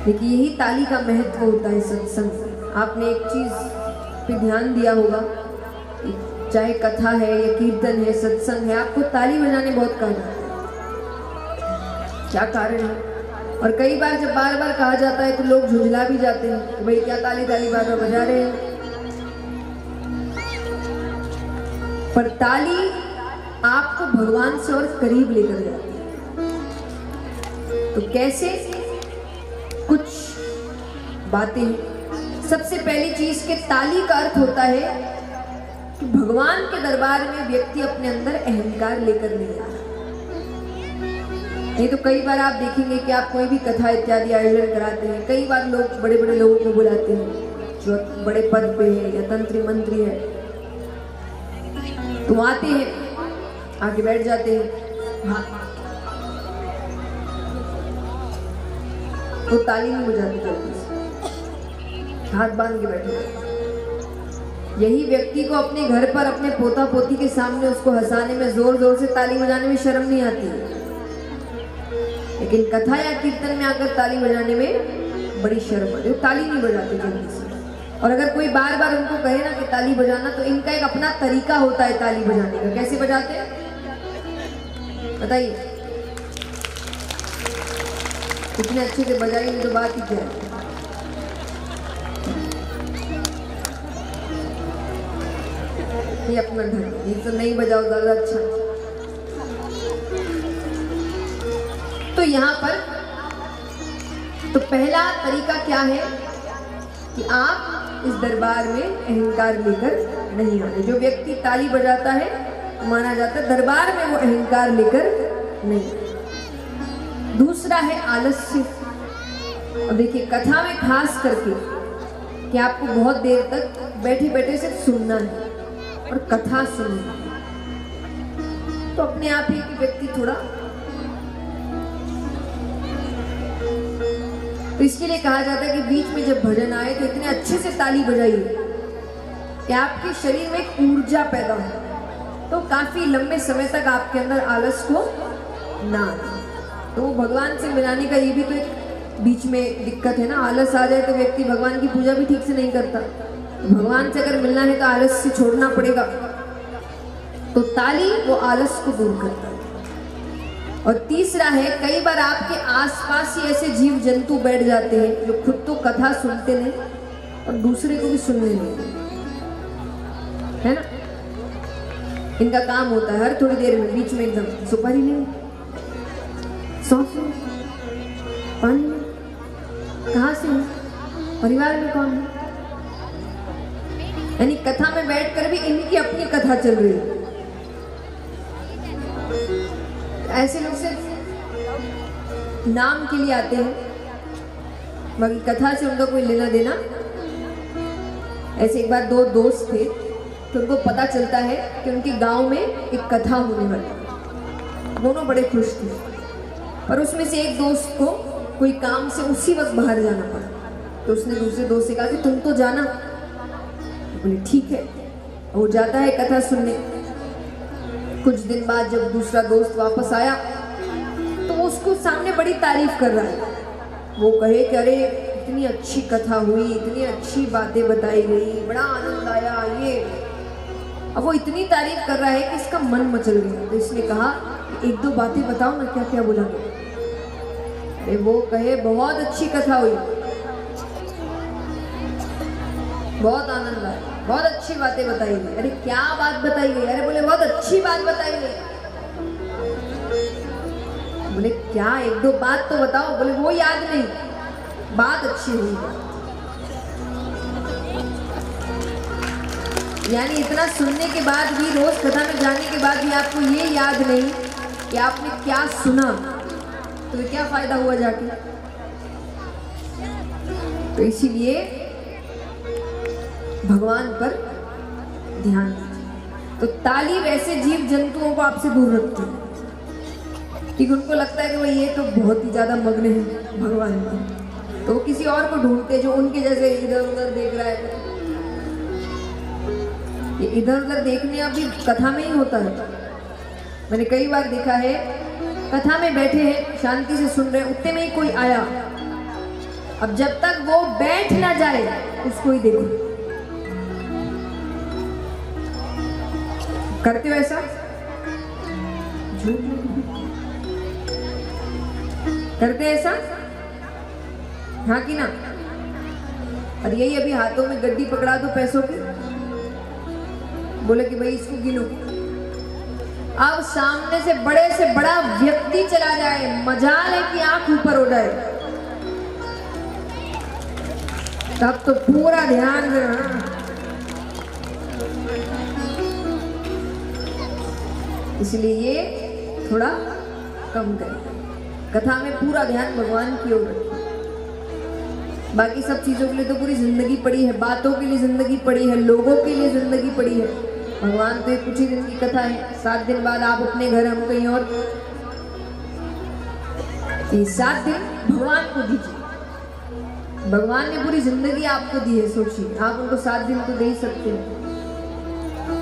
देखिए यही ताली का महत्व होता है सत्संग। आपने एक चीज पे ध्यान दिया होगा, चाहे कथा है या कीर्तन है, सत्संग है, आपको ताली बजाने बहुत कहा जाता है। क्या कारण है? और कई बार जब बार बार कहा जाता है तो लोग झुंझला भी जाते हैं कि भाई क्या ताली ताली बार बार बजा रहे हैं। पर ताली आपको भगवान से और करीब लेकर जाती है। तो कैसे? कुछ बातें। सबसे पहली चीज के ताली का अर्थ होता है कि भगवान के दरबार में व्यक्ति अपने अंदर अहंकार लेकर नहीं आता। नहीं तो कई बार आप देखेंगे कि आप कोई भी कथा इत्यादि आयोजन कराते हैं, कई बार लोग बड़े बड़े लोगों को बुलाते हैं जो बड़े पद पे है या तंत्री मंत्री है, तो आते हैं, आके बैठ जाते हैं, तो ताली नहीं बजाते जल्दी से, हाथ बांध के बैठे। यही व्यक्ति को अपने घर पर अपने पोता पोती के सामने उसको हंसाने में, जोर जोर से ताली बजाने में शर्म नहीं आती है, लेकिन कथा या कीर्तन में आकर ताली बजाने में बड़ी शर्म आती है। ताली नहीं बजाते जल्दी से। और अगर कोई बार बार उनको कहे ना कि ताली बजाना, तो इनका एक अपना तरीका होता है ताली बजाने का। कैसे बजाते हैं बताइए? इतने अच्छे से बजाएंगे तो बात ही क्या है। ये अपना ढंग, ये तो नहीं बजाओ ज्यादा अच्छा। तो यहाँ पर तो पहला तरीका क्या है कि आप इस दरबार में अहंकार लेकर नहीं आते। जो व्यक्ति ताली बजाता है तो माना जाता है दरबार में वो अहंकार लेकर नहीं। दूसरा है आलस्य। और देखिए कथा में खास करके कि आपको बहुत देर तक बैठे बैठे सिर्फ सुनना है और कथा सुनना है, तो अपने आप ही कि व्यक्ति थोड़ा, तो इसके लिए कहा जाता है कि बीच में जब भजन आए तो इतने अच्छे से ताली बजाइए कि आपके शरीर में एक ऊर्जा पैदा हो, तो काफी लंबे समय तक आपके अंदर आलस को ना आए। तो भगवान से मिलाने का ये भी तो एक बीच में दिक्कत है ना। आलस आ जाए तो व्यक्ति भगवान की पूजा भी ठीक से नहीं करता। भगवान से अगर मिलना है तो आलस से छोड़ना पड़ेगा। तो ताली वो आलस को दूर करता है। और तीसरा है, कई बार आपके आसपास ही ऐसे जीव जंतु बैठ जाते हैं जो खुद तो कथा सुनते नहीं और दूसरे को भी सुनने नहीं देते, है ना। इनका काम होता है हर थोड़ी देर में बीच में एकदम सुपारी नहीं, सौंफ नहीं, पानी नहीं, कहाँ से है, परिवार में कौन है। यानी कथा में बैठकर भी इनकी अपनी कथा चल रही है। ऐसे लोग सिर्फ नाम के लिए आते हैं, बाकी कथा से उनका कोई लेना देना। ऐसे एक बार दो दोस्त थे तो उनको पता चलता है कि उनके गांव में एक कथा होने वाली है। दोनों बड़े खुश थे, पर उसमें से एक दोस्त को कोई काम से उसी वक्त बाहर जाना पड़ा। तो उसने दूसरे दोस्त से कहा कि तुम तो जाना। बोले ठीक है। वो जाता है कथा सुनने। कुछ दिन बाद जब दूसरा दोस्त वापस आया तो वो उसको सामने बड़ी तारीफ कर रहा है। वो कहे कि अरे इतनी अच्छी कथा हुई, इतनी अच्छी बातें बताई गई, बड़ा आनंद आया ये। अब वो इतनी तारीफ कर रहा है कि इसका मन मचल गया। तो इसने कहा एक दो बातें बताओ ना, क्या क्या बोला। अरे वो कहे बहुत अच्छी कथा हुई, बहुत आनंद आया, बहुत अच्छी बातें बताई गई। अरे क्या बात बताई गई? अरे बोले बहुत अच्छी बात बताई गई। बोले क्या, एक दो बात तो बताओ। बोले वो याद नहीं, बात अच्छी हुई। यानी इतना सुनने के बाद भी, रोज कथा में जाने के बाद भी आपको ये याद नहीं कि आपने क्या सुना, तो क्या फायदा हुआ जाके। तो इसीलिए भगवान पर ध्यान दीजिए। तो ताली वैसे जीव जंतुओं को आपसे दूर रखती है, क्योंकि उनको लगता है कि भाई ये तो बहुत ही ज्यादा मग्न है भगवान में, तो वो किसी और को ढूंढते जो उनके जैसे इधर उधर देख रहा है। ये इधर उधर देखने अभी कथा में ही होता है। मैंने कई बार देखा है, कथा में बैठे हैं, शांति से सुन रहे हैं, उतने में ही कोई आया, अब जब तक वो बैठ ना जाए उसको ही देखो। करते हो ऐसा? करते ऐसा? हाँ कि ना? और यही अभी हाथों में गड्डी पकड़ा दो पैसों की, बोले कि भाई इसको गिनो। अब सामने से बड़ा व्यक्ति चला जाए, मजाल है कि आंख ऊपर हो जाए, तब तो पूरा ध्यान देना। इसलिए ये थोड़ा कम करें। कथा में पूरा ध्यान भगवान की ओर रखें। बाकी सब चीजों के लिए तो पूरी जिंदगी पड़ी है, बातों के लिए जिंदगी पड़ी है, लोगों के लिए जिंदगी पड़ी है। भगवान तो कुछ ही दिन की कथा है, 7 दिन बाद आप अपने घर, हम कहीं और। ये 7 दिन भगवान को दीजिए। भगवान ने पूरी जिंदगी आपको दी है, सोचिए आप उनको 7 दिन तो दे ही सकते हैं।